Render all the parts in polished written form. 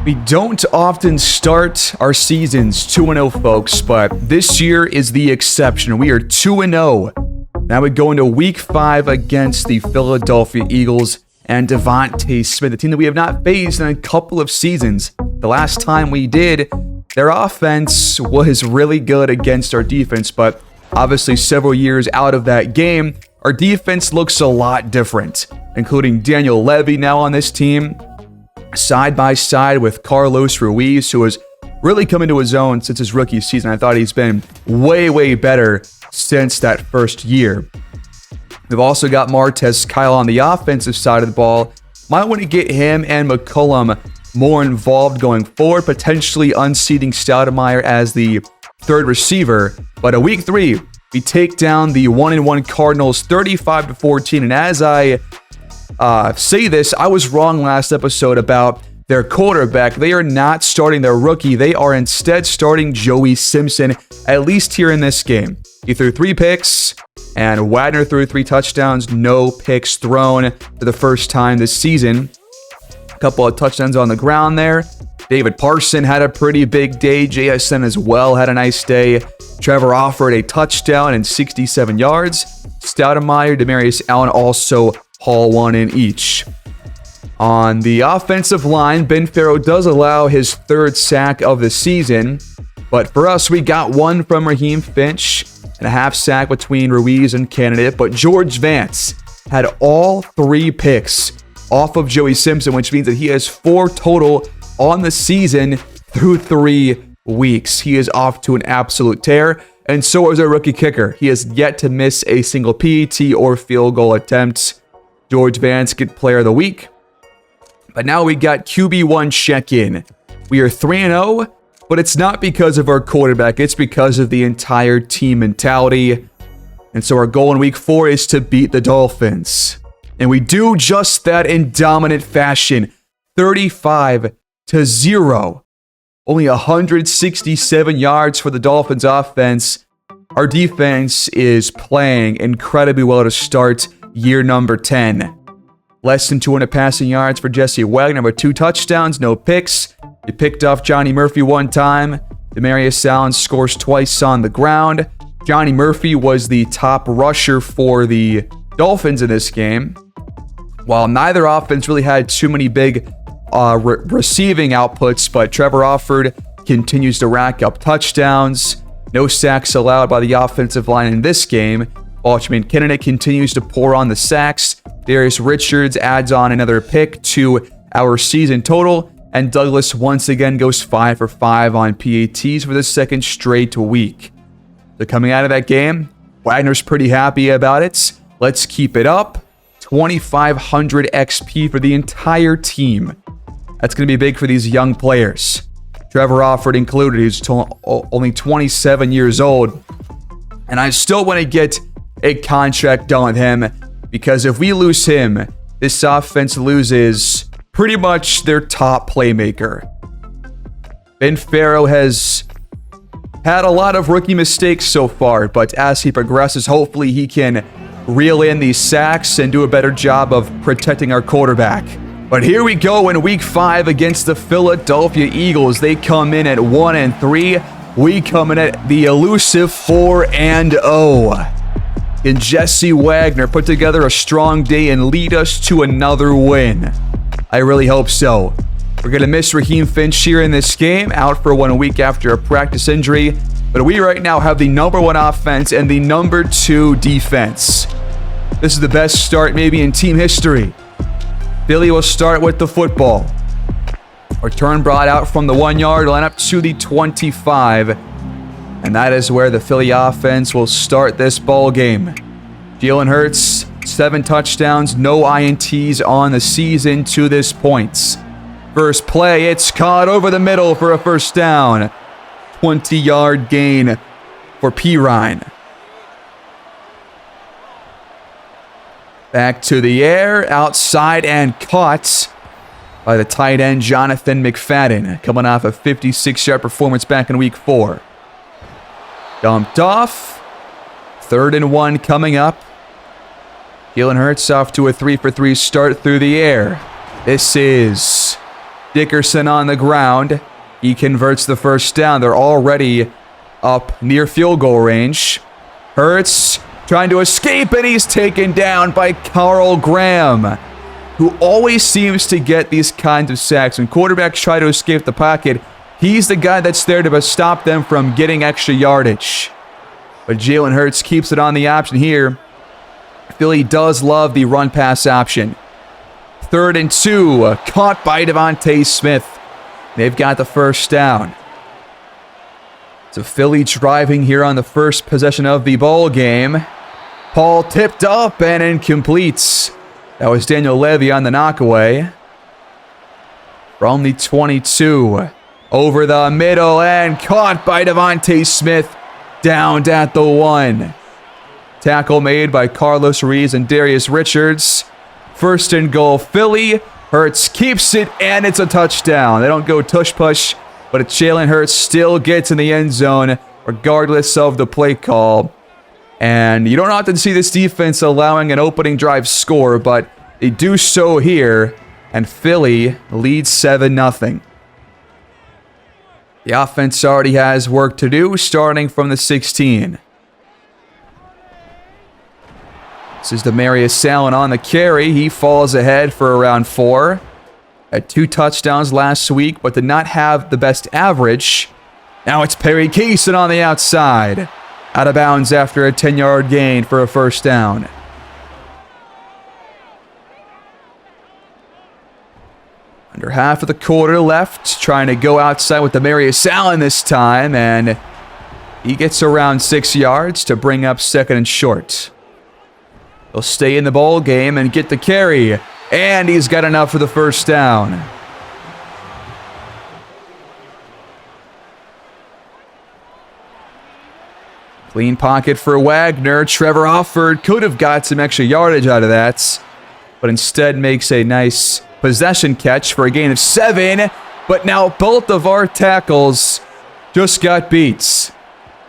We don't often start our seasons 2-0, folks, but this year is the exception. We are 2-0. Now we go into Week 5 against the Philadelphia Eagles and Devontae Smith, a team that we have not faced in a couple of seasons. The last time we did, their offense was really good against our defense, but obviously several years out of that game, our defense looks a lot different, including Daniel Levy now on this team, side by side with Carlos Ruiz, who has really come into his own since his rookie season. I thought he's been way better since that first year. We've also got Martez Kyle on the offensive side of the ball. Might want to get him and McCollum more involved going forward, potentially unseating Stoudemire as the third receiver. But in Week 3, we take down the 1-1 Cardinals 35-14. And as I say this, I was wrong last episode about their quarterback. They are not starting their rookie. They are instead starting Joey Simpson, at least here in this game. He threw 3 picks, and Wagner threw 3 touchdowns. No picks thrown for the first time this season. A couple of touchdowns on the ground there. David Parson had a pretty big day. JSN as well had a nice day. Trevor offered a touchdown and 67 yards. Stoudemire, Demarius Allen also haul one in each. On the offensive line, Ben Farrow does allow his 3rd sack of the season, but for us, we got one from Raheem Finch and a half sack between Ruiz and Candidate, but George Vance had all 3 picks off of Joey Simpson, which means that he has 4 total on the season through 3 weeks. He is off to an absolute tear, and so is our rookie kicker. He has yet to miss a single PAT or field goal attempt. George Vance get player of the week. But now we got QB1 check-in. We are 3-0, but it's not because of our quarterback. It's because of the entire team mentality. And so our goal in Week 4 is to beat the Dolphins. And we do just that in dominant fashion. 35-0. Only 167 yards for the Dolphins offense. Our defense is playing incredibly well to start year number 10. Less than 200 passing yards for Jesse Wagner, but 2 touchdowns, no picks. He picked off Johnny Murphy 1 time. Demarius Allen scores twice on the ground. Johnny Murphy was the top rusher for the Dolphins in this game. While neither offense really had too many big receiving outputs, but Trevor Offord continues to rack up touchdowns. No sacks allowed by the offensive line in this game. Balchman Kennedy continues to pour on the sacks. Darius Richards adds on another pick to our season total. And Douglas once again goes 5 for 5 on PATs for the 2nd straight week. So coming out of that game, Wagner's pretty happy about it. Let's keep it up. 2,500 XP for the entire team. That's going to be big for these young players. Trevor Offord included, who's only 27 years old. And I still want to get a contract done with him, because if we lose him, this offense loses pretty much their top playmaker. Ben Farrow has had a lot of rookie mistakes so far, but as he progresses, hopefully he can reel in these sacks and do a better job of protecting our quarterback. But here we go in Week 5 against the Philadelphia Eagles. They come in at 1-3. We come in at the elusive 4-0. Can Jesse Wagner put together a strong day and lead us to another win? I really hope so. We're going to miss Raheem Finch here in this game, out for 1 week after a practice injury. But we right now have the number 1 offense and the number 2 defense. This is the best start maybe in team history. Philly will start with the football. Return brought out from the 1-yard line up to the 25. And that is where the Philly offense will start this ball game. Jalen Hurts, 7 touchdowns, no INTs on the season to this point. First play, it's caught over the middle for a first down. 20-yard gain for Pirine. Back to the air, outside and caught by the tight end Jonathan McFadden, coming off a 56-yard performance back in Week 4. Dumped off. 3rd and 1 coming up. Jalen Hurts off to a 3-for-3 start through the air. This is Dickerson on the ground. He converts the first down. They're already up near field goal range. Hurts trying to escape, and he's taken down by Carl Graham, who always seems to get these kinds of sacks. When quarterbacks try to escape the pocket, he's the guy that's there to stop them from getting extra yardage. But Jalen Hurts keeps it on the option here. Philly does love the run-pass option. 3rd and 2, caught by Devontae Smith. They've got the first down. So Philly driving here on the first possession of the ball game. Paul tipped up and incomplete. That was Daniel Levy on the knockaway. From the 22. Over the middle and caught by Devontae Smith. Downed at the 1. Tackle made by Carlos Ruiz and Darius Richards. 1st and goal, Philly. Hurts keeps it, and it's a touchdown. They don't go tush-push, but Jalen Hurts still gets in the end zone, regardless of the play call. And you don't often see this defense allowing an opening drive score, but they do so here, and Philly leads 7-0. The offense already has work to do, starting from the 16. This is Demarius Allen on the carry. He falls ahead for around 4. Had 2 touchdowns last week, but did not have the best average. Now it's Perry Keeson on the outside. Out of bounds after a 10-yard gain for a first down. Under half of the quarter left. Trying to go outside with Demarius Allen this time, and he gets around 6 yards to bring up 2nd and short. He'll stay in the ball game and get the carry. And he's got enough for the first down. Clean pocket for Wagner. Trevor Offord could have got some extra yardage out of that, but instead makes a nice possession catch for a gain of 7. But now both of our tackles just got beats.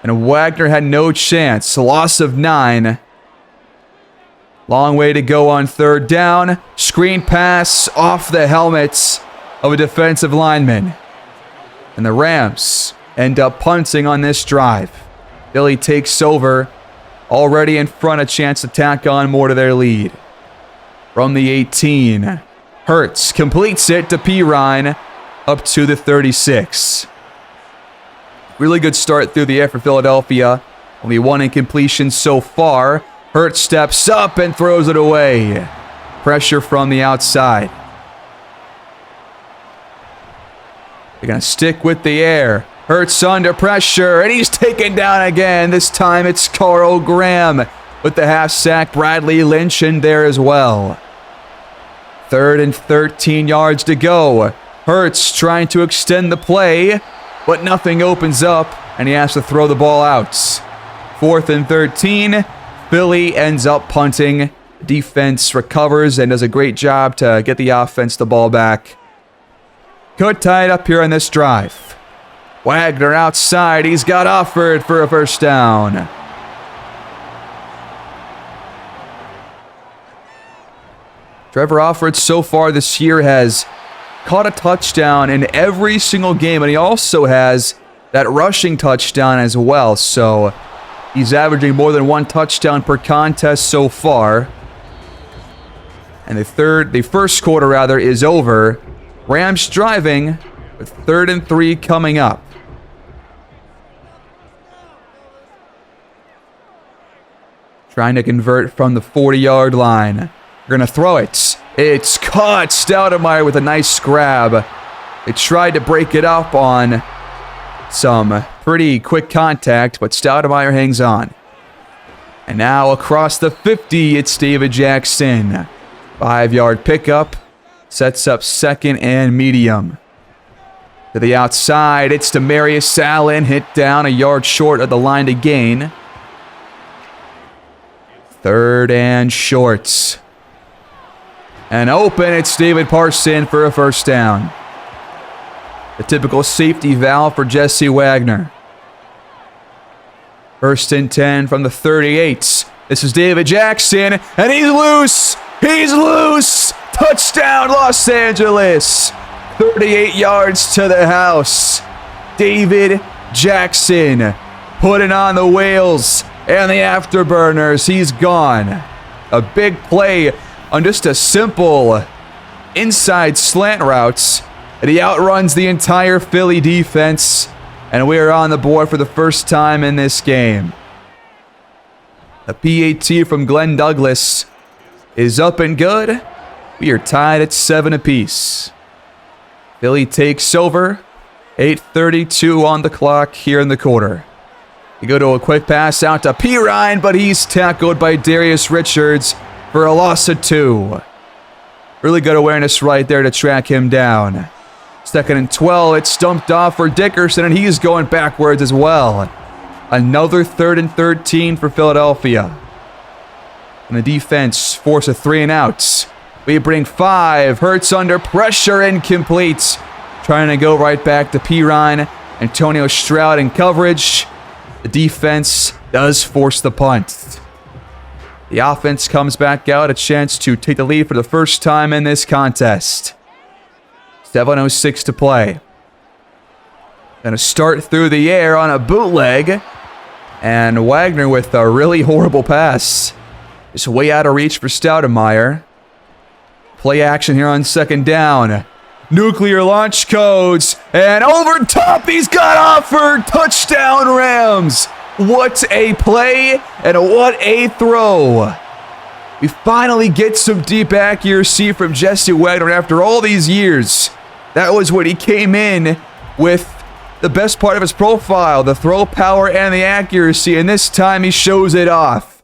And Wagner had no chance. A loss of 9. Long way to go on 3rd down. Screen pass off the helmets of a defensive lineman. And the Rams end up punting on this drive. Philly takes over. Already in front, a chance to tack on more to their lead. From the 18. Hurts completes it to Pirine up to the 36. Really good start through the air for Philadelphia. Only 1 incompletion so far. Hurts steps up and throws it away. Pressure from the outside. They're going to stick with the air. Hurts under pressure, and he's taken down again. This time it's Carl Graham with the half sack. Bradley Lynch in there as well. 3rd and 13 yards to go. Hurts trying to extend the play, but nothing opens up, and he has to throw the ball out. 4th and 13. Philly ends up punting. Defense recovers and does a great job to get the offense the ball back. Could tie it up here on this drive. Wagner outside. He's got Offord for a first down. Trevor Offord so far this year has caught a touchdown in every single game, and he also has that rushing touchdown as well. So he's averaging more than 1 touchdown per contest so far. And the first quarter is over. Rams driving with 3rd and 3 coming up. Trying to convert from the 40-yard line. They're going to throw it. It's caught. Stoudemire with a nice grab. They tried to break it up on some pretty quick contact, but Stoudemire hangs on. And now across the 50, it's David Jackson. 5-yard pickup. Sets up 2nd and medium. To the outside, it's Demarius Allen. Hit down a yard short of the line to gain. 3rd and short. And open, it's David Parson for a first down. The typical safety valve for Jesse Wagner. 1st and 10 from the 38. This is David Jackson, and he's loose! He's loose! Touchdown, Los Angeles! 38 yards to the house. David Jackson putting on the wheels and the afterburners. He's gone. A big play on just a simple inside slant route. And he outruns the entire Philly defense. And we are on the board for the first time in this game. A PAT from Glenn Douglas is up and good. We are tied at 7 apiece. Philly takes over. 8:32 on the clock here in the quarter. You go to a quick pass out to Pirine, but he's tackled by Darius Richards for a loss of 2. Really good awareness right there to track him down. 2nd and 12, it's stumped off for Dickerson, and he's going backwards as well. Another 3rd and 13 for Philadelphia. And the defense force a 3 and out. We bring 5. Hurts under pressure, incomplete. Trying to go right back to Pirine. Antonio Stroud in coverage. The defense does force the punt. The offense comes back out, a chance to take the lead for the first time in this contest. 7:06 to play. Gonna start through the air on a bootleg. And Wagner with a really horrible pass. Just way out of reach for Stoudemire. Play action here on 2nd down. Nuclear launch codes. And over top, he's got offered. Touchdown Rams. What a play and what a throw. We finally get some deep accuracy from Jesse Wagner after all these years. That was when he came in with the best part of his profile, the throw power and the accuracy, and this time he shows it off.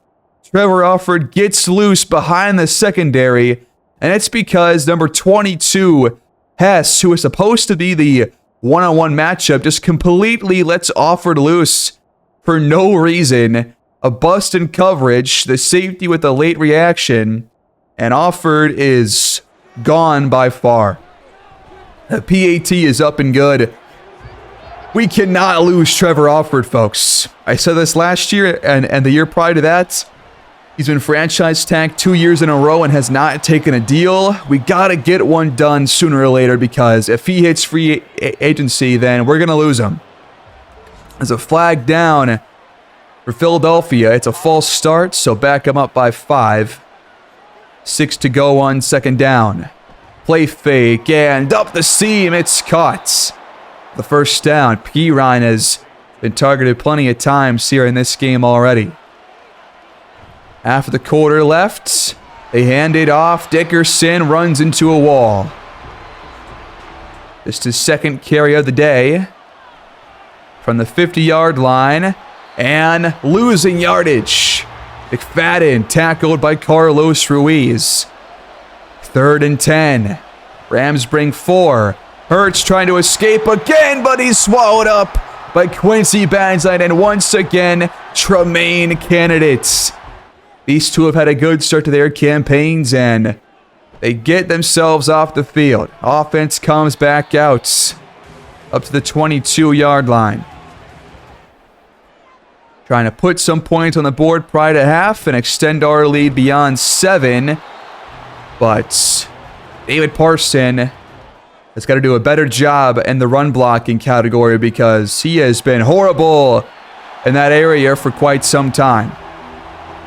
Trevor Alford gets loose behind the secondary, and it's because number 22, Hess, who is supposed to be the one-on-one matchup, just completely lets Alford loose for no reason. A bust in coverage, the safety with a late reaction, and Alford is gone by far. The PAT is up and good. We cannot lose Trevor Alford, folks. I said this last year and the year prior to that. He's been franchise tagged 2 years in a row and has not taken a deal. We got to get one done sooner or later because if he hits free agency, then we're going to lose him. There's a flag down for Philadelphia. It's a false start, so back him up by 5. 6 to go on 2nd down. Play fake and up the seam. It's caught. The first down. Pirine has been targeted plenty of times here in this game already. After the quarter left, they hand it off. Dickerson runs into a wall. Just his 2nd carry of the day. From the 50-yard line and losing yardage. McFadden tackled by Carlos Ruiz. 3rd and 10. Rams bring 4. Hurts trying to escape again, but he's swallowed up by Quincy Banzine. And once again, Tremaine candidates. These two have had a good start to their campaigns, and they get themselves off the field. Offense comes back out up to the 22-yard line. Trying to put some points on the board prior to half and extend our lead beyond 7. But David Parson has got to do a better job in the run blocking category because he has been horrible in that area for quite some time.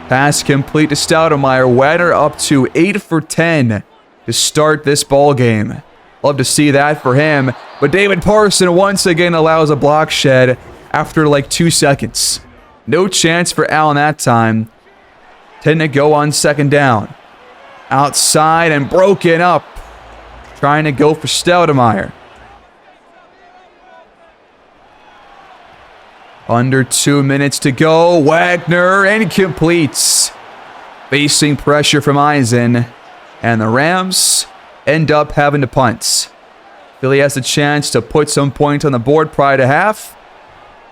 Pass complete to Stoudemire. Wagner up to 8 for 10 to start this ball game. Love to see that for him. But David Parson once again allows a block shed after like 2 seconds. No chance for Allen that time. 10 to go on 2nd down. Outside and broken up. Trying to go for Stoudemire. Under 2 minutes to go. Wagner incomplete. Facing pressure from Eisen. And the Rams end up having to punt. Philly has a chance to put some points on the board prior to half.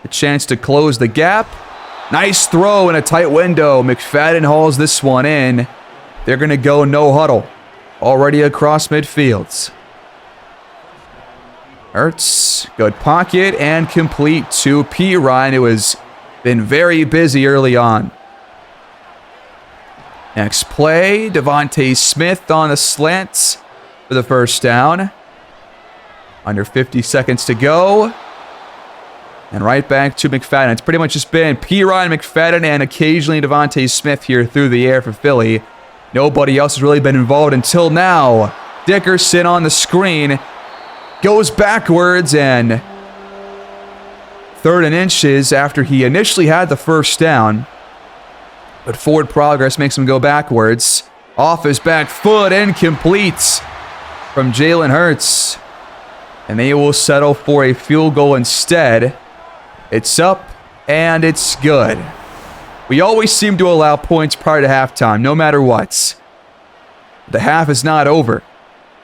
A chance to close the gap. Nice throw in a tight window. McFadden hauls this one in. They're going to go no huddle. Already across midfields. Ertz, good pocket and complete to Pirine, who has been very busy early on. Next play, Devontae Smith on the slant for the first down. Under 50 seconds to go. And right back to McFadden. It's pretty much just been Perine, McFadden, and occasionally Devontae Smith here through the air for Philly. Nobody else has really been involved until now. Dickerson on the screen. Goes backwards and 3rd and inches after he initially had the first down. But forward progress makes him go backwards. Off his back foot, incomplete from Jalen Hurts. And they will settle for a field goal instead. It's up, and it's good. We always seem to allow points prior to halftime, no matter what. The half is not over.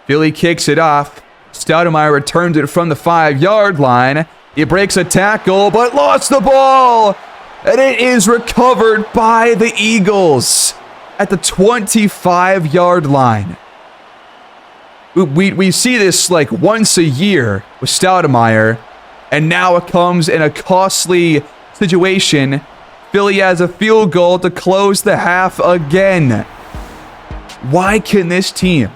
Philly kicks it off. Stoudemire returns it from the 5-yard line. He breaks a tackle, but lost the ball. And it is recovered by the Eagles at the 25-yard line. We see this like once a year with Stoudemire, and now it comes in a costly situation. Philly has a field goal to close the half again. Why can this team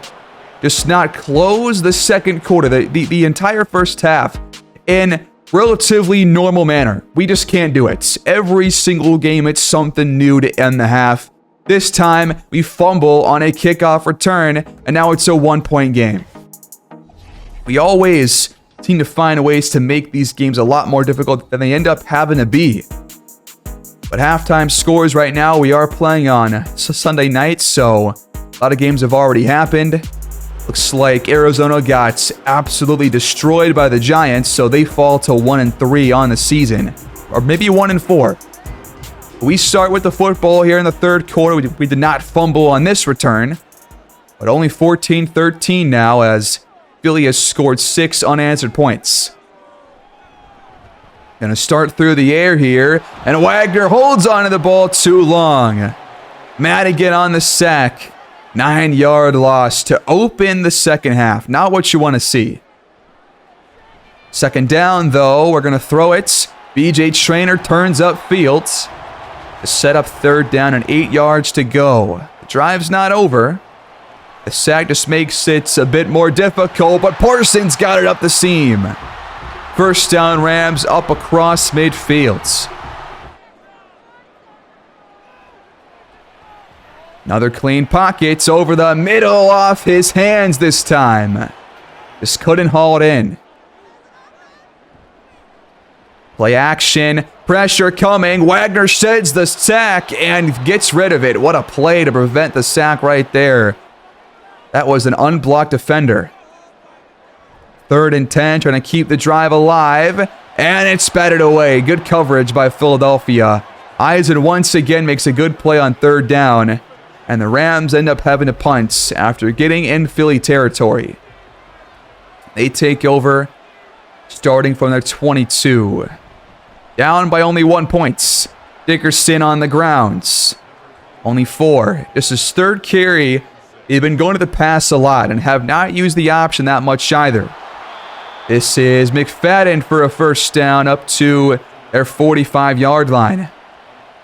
just not close the second quarter, the entire first half, in relatively normal manner? We just can't do it. Every single game, it's something new to end the half. This time, we fumble on a kickoff return, and now it's a 1-point game. We always seem to find ways to make these games a lot more difficult than they end up having to be. But halftime scores right now, we are playing on Sunday night, so a lot of games have already happened. Looks like Arizona got absolutely destroyed by the Giants, so they fall to 1-3 on the season. Or maybe 1-4. We start with the football here in the third quarter. We did not fumble on this return, but only 14-13 now as Philly has scored 6 unanswered points. Gonna start through the air here, and Wagner holds onto the ball too long. Madigan on the sack. 9-yard loss to open the second half. Not what you want to see. Second down, though. We're gonna throw it. BJ Traynor turns upfield to set up 3rd down and 8 yards to go. The drive's not over. The sack just makes it a bit more difficult, but Parsons got it up the seam. First down, Rams up across midfield. Another clean pockets over the middle off his hands this time. Just couldn't haul it in. Play action. Pressure coming. Wagner sheds the sack and gets rid of it. What a play to prevent the sack right there. That was an unblocked defender. 3rd and 10, trying to keep the drive alive. And it's batted away. Good coverage by Philadelphia. Eisen once again makes a good play on 3rd down. And the Rams end up having to punt after getting in Philly territory. They take over, starting from their 22. Down by only 1 point. Dickerson on the grounds. Only 4. This is 3rd carry. They've been going to the pass a lot and have not used the option that much either. This is McFadden for a first down up to their 45-yard line.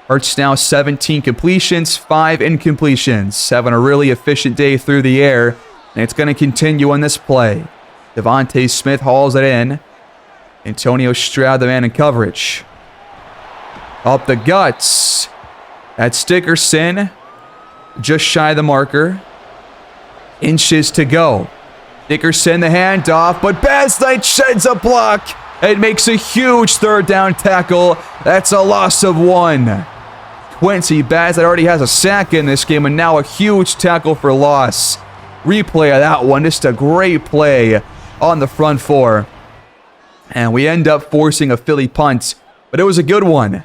Hurts now 17 completions, 5 incompletions. Having a really efficient day through the air, and it's going to continue on this play. Devontae Smith hauls it in. Antonio Stroud, the man in coverage. Up the guts. That's Dickerson. Just shy of the marker. Inches to go. Dickerson the handoff, but Baslite sheds a block. It makes a huge 3rd down tackle. That's a loss of 1. Quincy Baslite already has a sack in this game, and now a huge tackle for loss. Replay of that one. Just a great play on the front 4. And we end up forcing a Philly punt, but it was a good one.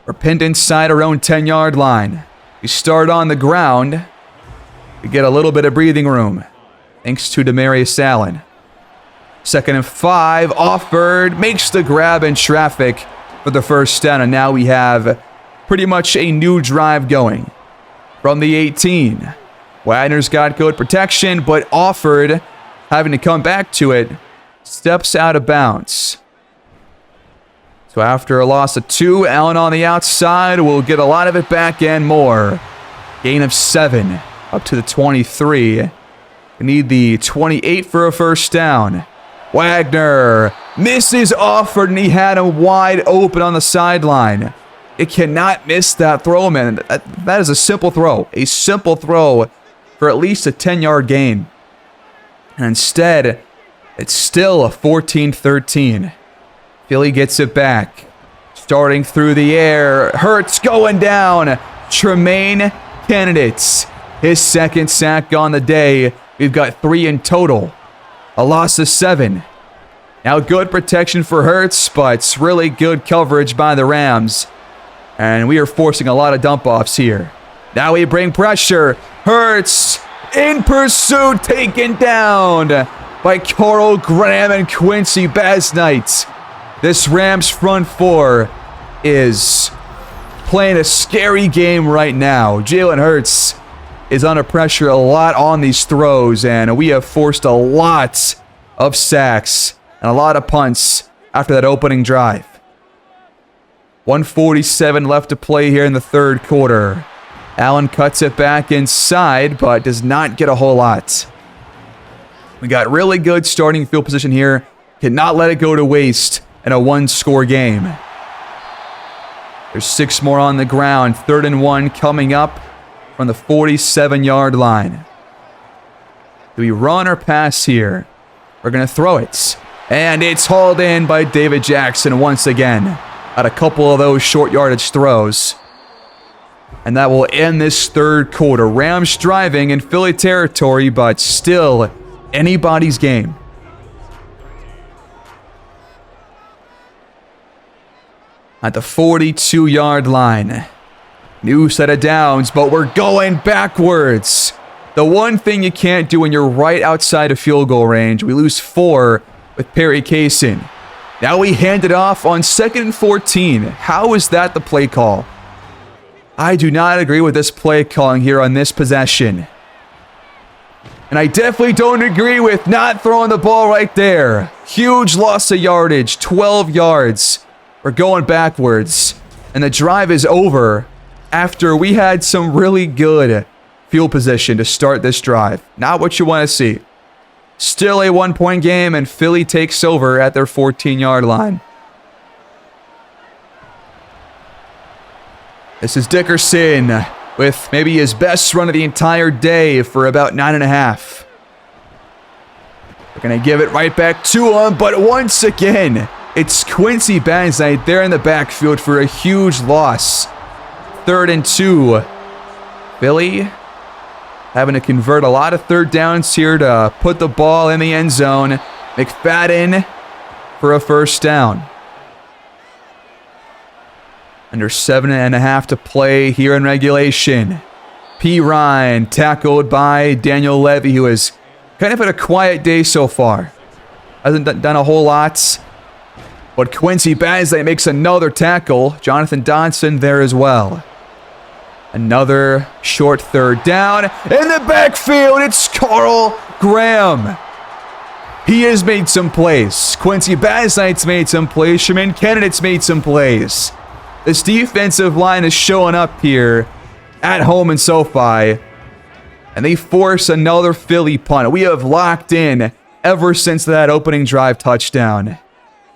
We're pinned inside our own 10-yard line. We start on the ground. We get a little bit of breathing room, thanks to Demarius Allen. 2nd and 5, offered, makes the grab in traffic for the first down, and now we have pretty much a new drive going. From the 18, Wagner's got good protection, but offered, having to come back to it, steps out of bounds. So after a loss of 2, Allen on the outside will get a lot of it back and more. Gain of 7, up to the 23. We need the 28 for a first down. Wagner misses Offord, and he had him wide open on the sideline. It cannot miss that throw, man. That is a simple throw. A simple throw for at least a 10-yard gain. And instead, it's still a 14-13. Philly gets it back. Starting through the air. Hurts going down. Tremaine Candidates. His second sack on the day. We've got 3 in total. A loss of 7. Now good protection for Hurts, but it's really good coverage by the Rams. And we are forcing a lot of dump-offs here. Now we bring pressure. Hurts in pursuit, taken down by Carl Graham and Quincy Basnight. This Rams front four is playing a scary game right now. Jalen Hurts is under pressure a lot on these throws, and we have forced a lot of sacks and a lot of punts after that opening drive. 1:47 left to play here in the third quarter. Allen cuts it back inside, but does not get a whole lot. We got really good starting field position here. Cannot let it go to waste in a one-score game. There's 6 more on the ground. 3rd and 1 coming up from the 47-yard line. Do we run or pass here? We're going to throw it. And it's hauled in by David Jackson once again. At a couple of those short yardage throws. And that will end this third quarter. Rams driving in Philly territory, but still anybody's game. At the 42-yard line. New set of downs, but we're going backwards. The one thing you can't do when you're right outside of field goal range. We lose 4 with Perry Kaysen. Now we hand it off on 2nd and 14. How is that the play call? I do not agree with this play calling here on this possession. And I definitely don't agree with not throwing the ball right there. Huge loss of yardage, 12 yards. We're going backwards. And the drive is over after we had some really good field position to start this drive. Not what you want to see. Still a 1-point game, and Philly takes over at their 14-yard line. This is Dickerson with maybe his best run of the entire day for about 9.5. We're going to give it right back to him, but once again, it's Quincy Basnight there in the backfield for a huge loss. 3rd and 2. Philly having to convert a lot of third downs here to put the ball in the end zone. McFadden for a first down. Under 7.5 to play here in regulation. P. Ryan tackled by Daniel Levy, who has kind of had a quiet day so far. Hasn't done a whole lot. But Quincy Basnight makes another tackle. Jonathan Dodson there as well. Another short third down. In the backfield, it's Carl Graham. He has made some plays. Quincy Basnight's made some plays. Tremaine Candidate's made some plays. This defensive line is showing up here at home in SoFi. And they force another Philly punt. We have locked in ever since that opening drive touchdown.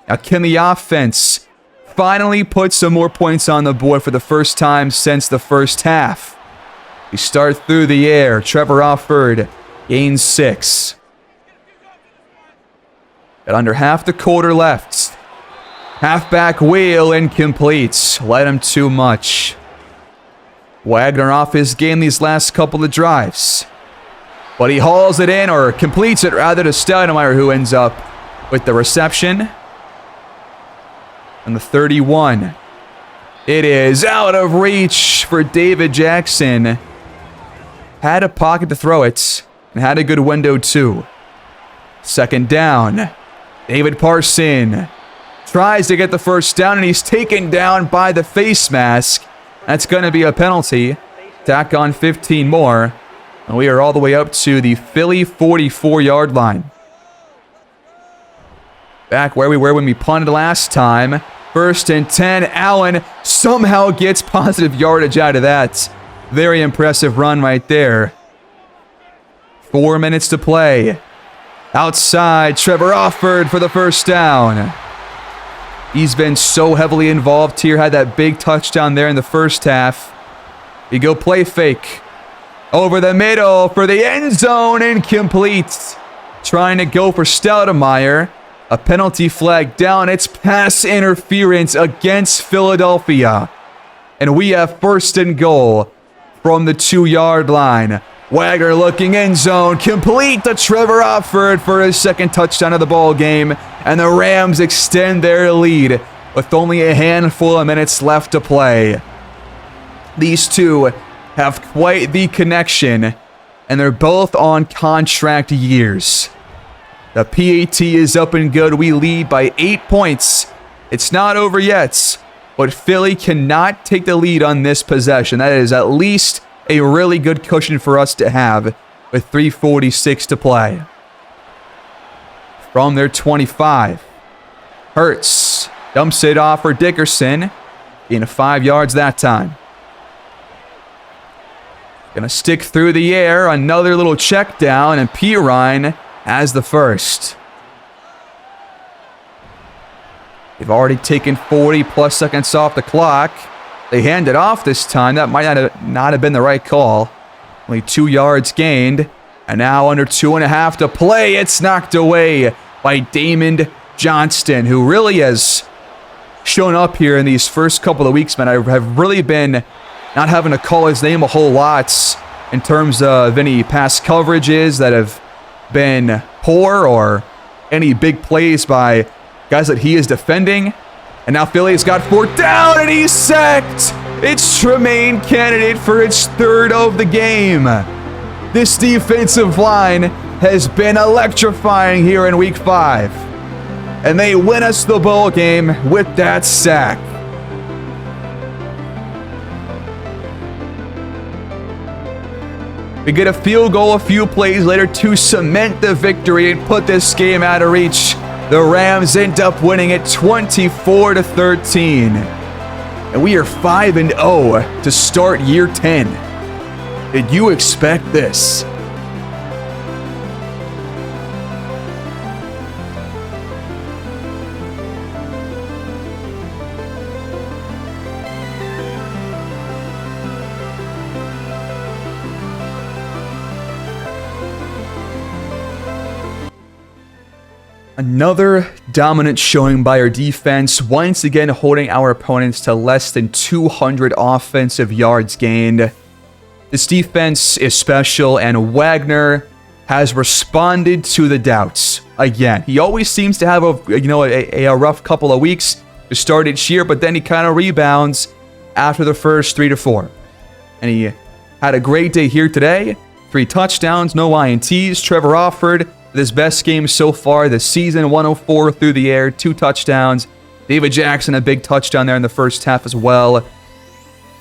Now, can the offense finally put some more points on the board for the first time since the first half? We start through the air. Trevor Offord gains 6. Got under half the quarter left. Halfback wheel incomplete. Led him too much. Wagner off his game these last couple of drives. But he hauls it in, or completes it rather, to Stoudemire, who ends up with the reception. And the 31. It is out of reach for David Jackson. Had a pocket to throw it, and had a good window too. 2nd down. David Parson tries to get the first down, and he's taken down by the face mask. That's going to be a penalty. Tack on 15 more. And we are all the way up to the Philly 44-yard line. Back where we were when we punted last time. 1st and 10. Allen somehow gets positive yardage out of that. Very impressive run right there. 4 minutes to play. Outside, Trevor Offord for the first down. He's been so heavily involved here. Had that big touchdown there in the first half. You go play fake. Over the middle for the end zone. Incomplete. Trying to go for Stoudemire. A penalty flag down. It's pass interference against Philadelphia. And we have first and goal from the 2-yard line. Wagner looking end zone. Complete to Trevor Offord for his second touchdown of the ball game. And the Rams extend their lead with only a handful of minutes left to play. These two have quite the connection, and they're both on contract years. The PAT is up and good. We lead by 8 points. It's not over yet, but Philly cannot take the lead on this possession. That is at least a really good cushion for us to have with 3:46 to play. From their 25, Hurts dumps it off for Dickerson, in 5 yards that time. Gonna stick through the air, another little check down, and Pirine has the first. They've already taken 40+ seconds off the clock. They hand it off this time. That might not have been the right call. Only 2 yards gained. And now under 2.5 to play. It's knocked away by Damon Johnston, who really has shown up here in these first couple of weeks, man. I have really been not having to call his name a whole lot in terms of any past coverages that have been poor or any big plays by guys that he is defending. And now Philly's got 4th down and he's sacked. It's Tremaine Candidate for its 3rd of the game. This defensive line has been electrifying here in week 5. And they win us the ball game with that sack. We get a field goal a few plays later to cement the victory and put this game out of reach. The Rams end up winning it 24-13. And we are 5-0 to start year 10. Did you expect this? Another dominant showing by our defense, once again holding our opponents to less than 200 offensive yards gained. This defense is special, and Wagner has responded to the doubts again. He always seems to have a rough couple of weeks to start each year, but then he kind of rebounds after the first 3 to 4. And he had a great day here today. 3 touchdowns, no INTs. Trevor Offord, his best game so far this season, 104 through the air, 2 touchdowns. David Jackson, a big touchdown there in the first half as well.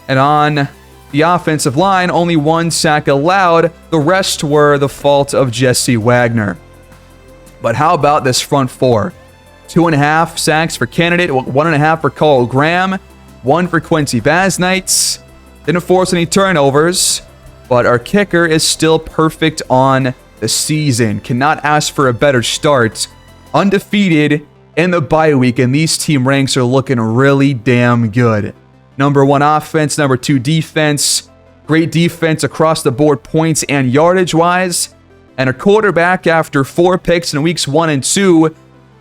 And on the offensive line, only 1 sack allowed. The rest were the fault of Jesse Wagner. But how about this front 4? 2.5 sacks for Candidate, 1.5 for Carl Graham, 1 for Quincy Basnights. Didn't force any turnovers, but our kicker is still perfect on the season. Cannot ask for a better start. Undefeated in the bye week, and these team ranks are looking really damn good. Number 1 offense, number 2 defense. Great defense across the board, points and yardage wise. And our quarterback, after 4 picks in weeks 1 and 2,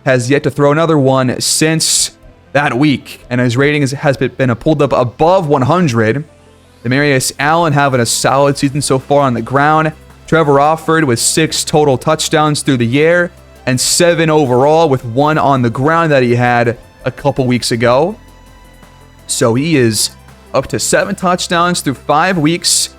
has yet to throw another one since that week. And his rating has been pulled up above 100. Demarius Allen having a solid season so far on the ground. Trevor Offord with 6 total touchdowns through the air and 7 overall, with 1 on the ground that he had a couple weeks ago. So he is up to 7 touchdowns through 5 weeks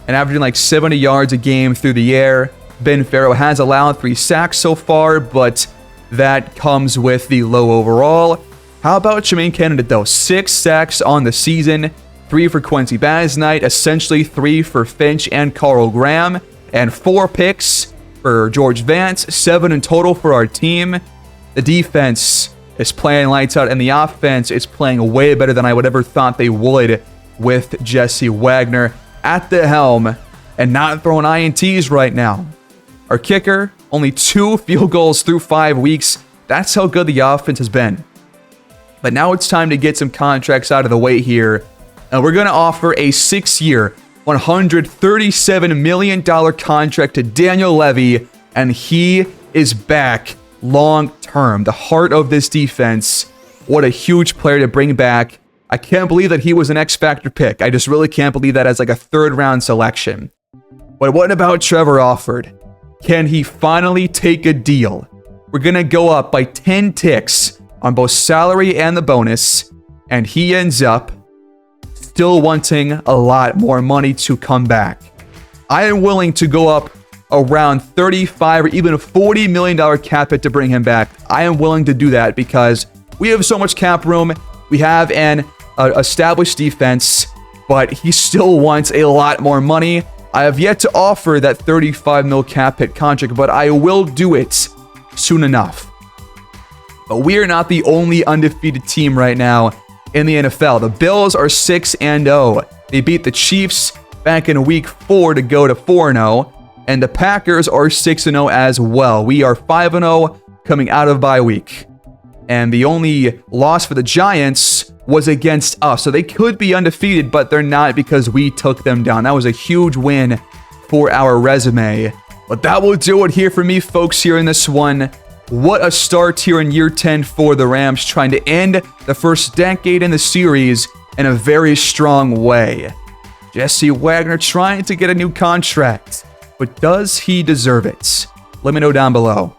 and averaging like 70 yards a game through the air. Ben Farrow has allowed 3 sacks so far, but that comes with the low overall. How about Tremaine Candidate though? 6 sacks on the season, 3 for Quincy Basnight, essentially 3 for Finch and Carl Graham, and 4 picks for George Vance, 7 in total for our team. The defense is playing lights out, and the offense is playing way better than I would ever thought they would with Jesse Wagner at the helm and not throwing INTs right now. Our kicker, Only 2 field goals through 5 weeks. That's how good the offense has been. But now it's time to get some contracts out of the way here. And we're going to offer a 6-year, $137 million contract to Daniel Levy. And he is back long term. The heart of this defense. What a huge player to bring back. I can't believe that he was an X-Factor pick. I just really can't believe that as like a 3rd-round selection. But what about Trevor Alford? Can he finally take a deal? We're going to go up by 10 ticks on both salary and the bonus. And he ends up still wanting a lot more money to come back. I am willing to go up around $35 or even a $40 million cap hit to bring him back. I am willing to do that because we have so much cap room. We have an established defense, but he still wants a lot more money. I have yet to offer that $35 mil cap hit contract, but I will do it soon enough. But we are not the only undefeated team right now in the NFL. The Bills are 6-0. They beat the Chiefs back in week 4 to go to 4-0. And the Packers are 6-0 as well. We are 5-0 coming out of bye week. And the only loss for the Giants was against us. So they could be undefeated, but they're not because we took them down. That was a huge win for our resume. But that will do it here for me, folks, here in this one. What a start here in year 10 for the Rams, trying to end the first decade in the series in a very strong way. Jesse Wagner trying to get a new contract, but does he deserve it? Let me know down below.